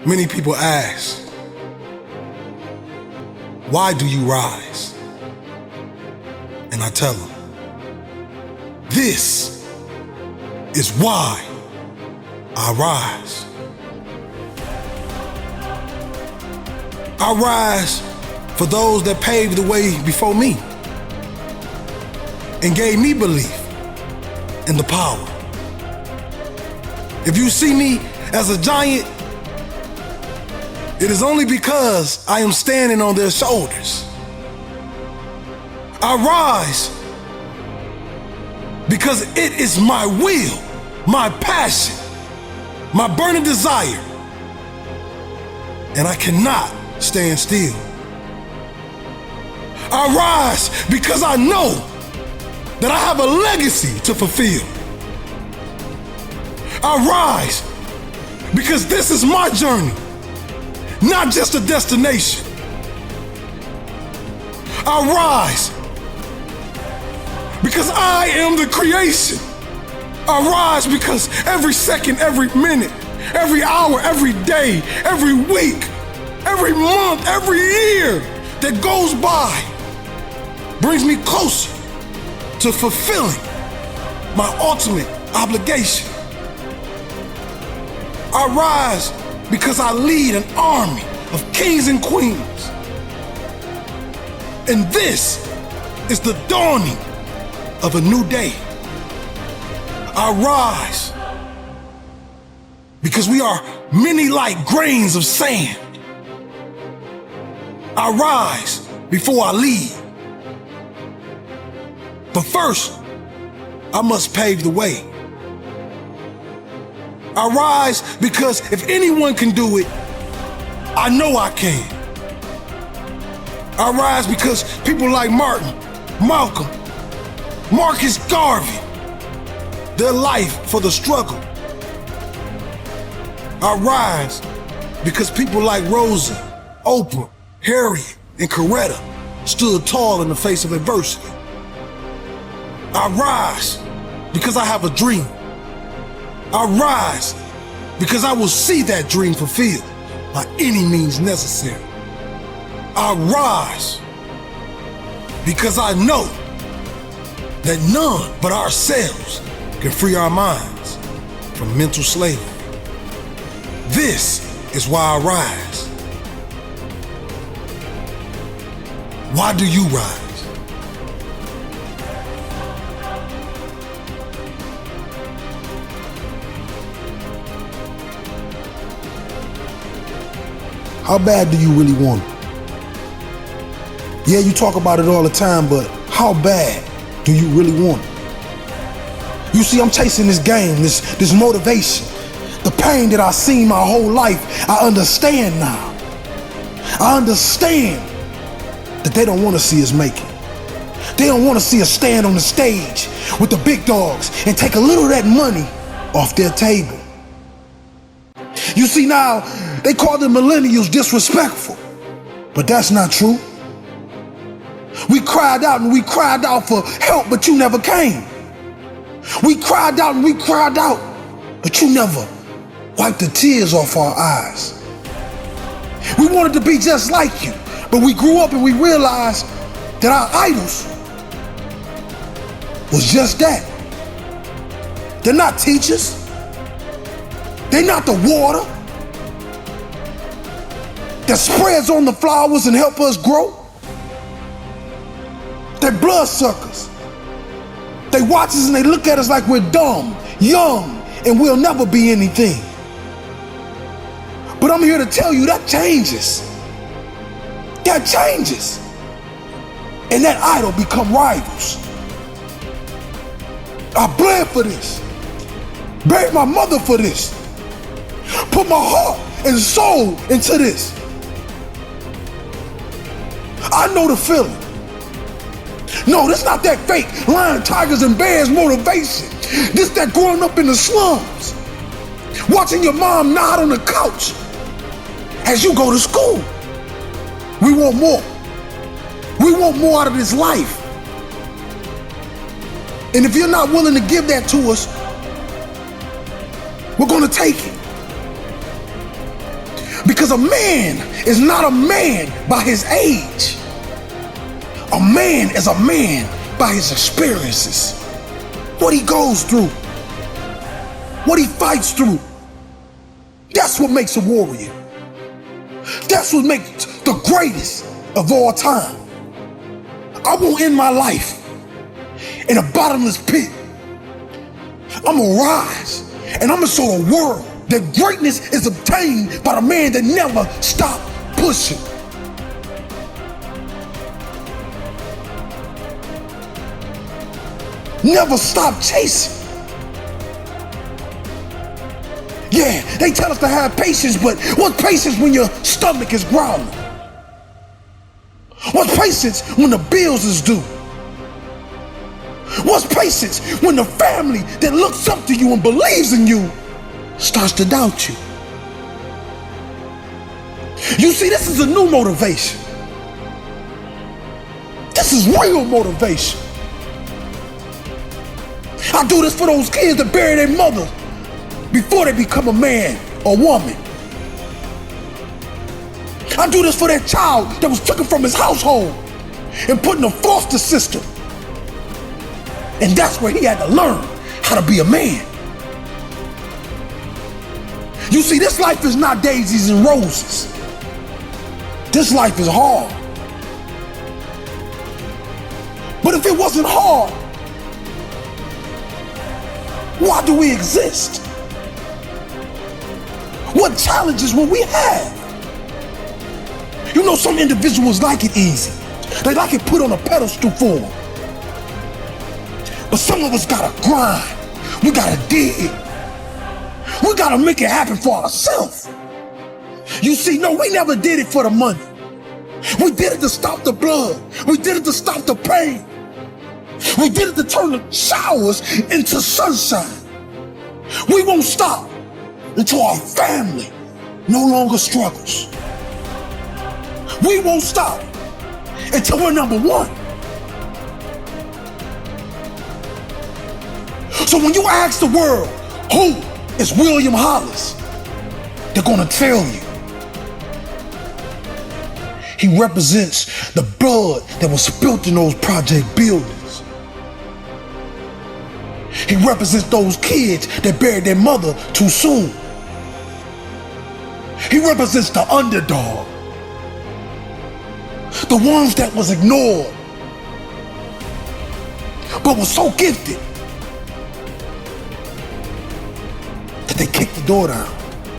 Many people ask, why do you rise? And I tell them, this is why I rise. I rise for those that paved the way before me and gave me belief in the power. If you see me as a giant, it is only because I am standing on their shoulders. I rise because it is my will, my passion, my burning desire, and I cannot stand still. I rise because I know that I have a legacy to fulfill. I rise because this is my journey, not just a destination. I rise because I am the creation. I rise because every second, every minute, every hour, every day, every week, every month, every year that goes by brings me closer to fulfilling my ultimate obligation. I rise because I lead an army of kings and queens. And this is the dawning of a new day. I rise because we are many like grains of sand. I rise before I lead. But first, I must pave the way. I rise because if anyone can do it, I know I can. I rise because people like Martin, Malcolm, Marcus Garvey, their life for the struggle. I rise because people like Rosa, Oprah, Harriet, and Coretta stood tall in the face of adversity. I rise because I have a dream. I rise because I will see that dream fulfilled by any means necessary. I rise because I know that none but ourselves can free our minds from mental slavery. This is why I rise. Why do you rise? How bad do you really want it? Yeah, you talk about it all the time, but how bad do you really want it? You see, I'm chasing this game, this motivation. The pain that I've seen my whole life, I understand now. I understand that they don't want to see us make it. They don't want to see us stand on the stage with the big dogs and take a little of that money off their table. You see, now they call the millennials disrespectful, but that's not true. We cried out and we cried out for help, but you never came. We cried out and we cried out, but you never wiped the tears off our eyes. We wanted to be just like you, but we grew up and we realized that our idols was just that. They're not teachers. They're not the water that spreads on the flowers and help us grow. They're bloodsuckers. They watch us and they look at us like we're dumb, young, and we'll never be anything. But I'm here to tell you that changes. That changes. And that idol become rivals. I bled for this. Buried my mother for this. Put my heart and soul into this. I know the feeling. No, this not that fake lion, tigers, and bears motivation. This that growing up in the slums, watching your mom nod on the couch as you go to school. We want more. We want more out of this life. And if you're not willing to give that to us, we're gonna take it. Because a man is not a man by his age. A man is a man by his experiences. What he goes through. What he fights through. That's what makes a warrior. That's what makes the greatest of all time. I won't end my life in a bottomless pit. I'm gonna rise and I'm gonna show the world that greatness is obtained by the man that never stopped pushing. Never stop chasing. Yeah, they tell us to have patience, but what's patience when your stomach is growling? What's patience when the bills is due? What's patience when the family that looks up to you and believes in you starts to doubt you? You see, this is a new motivation. This is real motivation. I do this for those kids that bury their mother before they become a man or woman. I do this for that child that was taken from his household and put in a foster system. And that's where he had to learn how to be a man. You see, this life is not daisies and roses. This life is hard. But if it wasn't hard, why do we exist? What challenges will we have? You know, some individuals like it easy. They like it put on a pedestal for them. But some of us gotta grind. We gotta dig. We gotta make it happen for ourselves. You see, no, we never did it for the money. We did it to stop the blood. We did it to stop the pain. We did it to turn the showers into sunshine. We won't stop until our family no longer struggles. We won't stop until we're number one. So when you ask the world, who is William Hollis? They're gonna tell you. He represents the blood that was spilt in those project buildings. He represents those kids that buried their mother too soon. He represents the underdog. The ones that was ignored, but was so gifted that they kicked the door down.